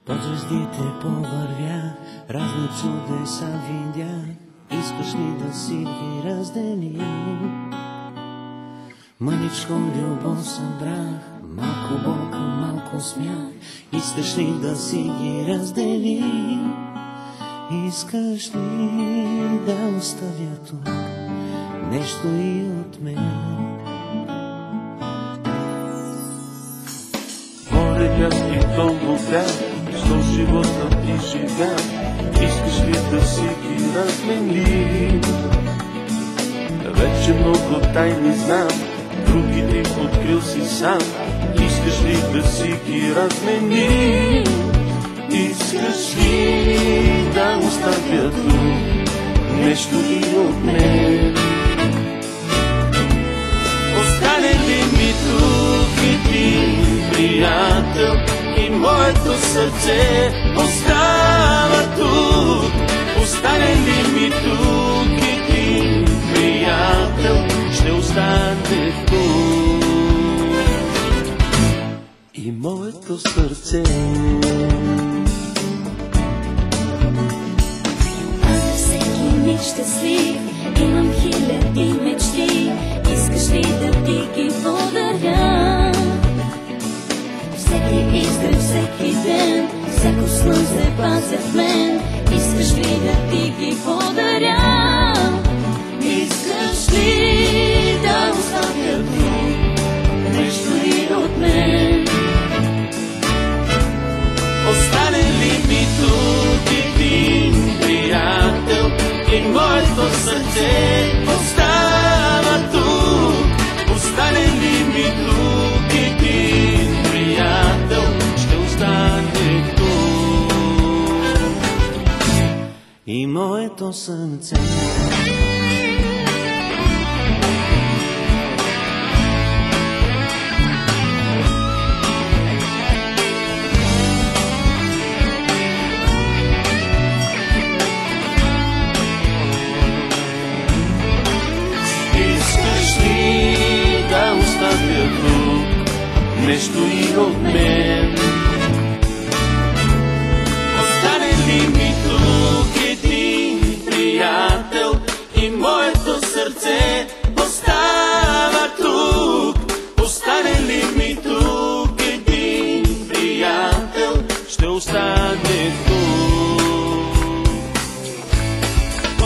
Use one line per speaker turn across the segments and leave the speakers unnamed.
Под звездите повървях, разни чудеса видях. Искаш ли да си ги разделим? Мъничко любов събрах, малко болка, малко смях. Искаш ли да си ги разделим? Искаш ли да оставя тук нещо и от мен?
Море, газ и толкова бях, що живота ти живя. Искаш ли да си ги разменим? Вече много тайни знам, другите открил си сам. Искаш ли да си ги разменим? Искаш ли да оставя тук нещо и от мен? Остане ли ми тук един приятел и моето сърце остава тук? Остане ли ми тук един приятел, ще остане тук и моето сърце.
Щастлив, имам хиляди мечти. Искаш ли да ти ги подаря? Всеки изгрев, всеки ден, всяко слънце пазя в мен. Искаш ли да ти ги подаря? Искаш ли да оставя тук нещо и от мен?
Остане ли ми тук един приятел и моето сърце остава тук?
и моето сърце.
Искаш ли да оставя тук нещо и от мен? Остане ли ми тук един приятел и моето сърце остава тук? Остане ли ми тук един приятел, ще остане тук.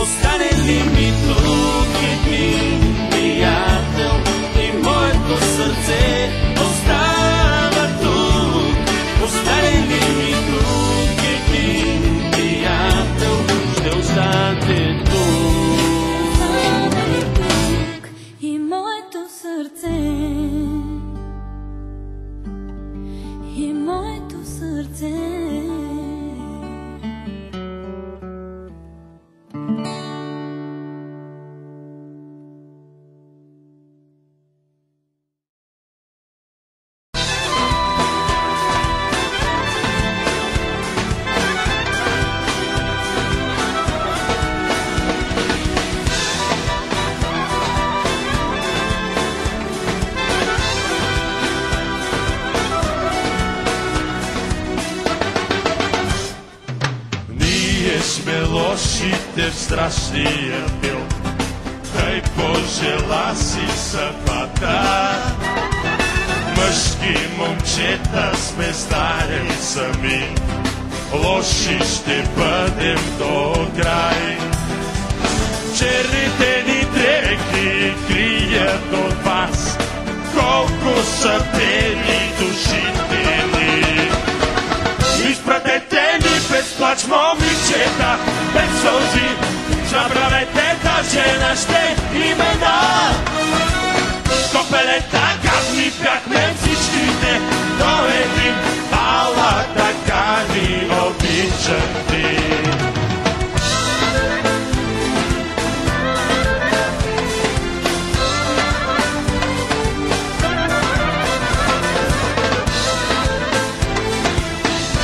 Остане ли ми тук един приятел и моето сърце остава тук? Остане ли ми тук един приятел, ще остане тук.
Остане тук и моето сърце, и моето сърце.
Ние сме лошите в страшния филм, тъй пожела си съдбата. Мъжки момчета сме стари сами, лоши ще бъдем до край. Черните ни дрехи крият от вас, колко са бели душите ни. Изпратете ни без плач, момичета, без сълзи, забравете даже нашите имена. Копелета, гадни бяхме всичките до един, ала така ни обичам ти.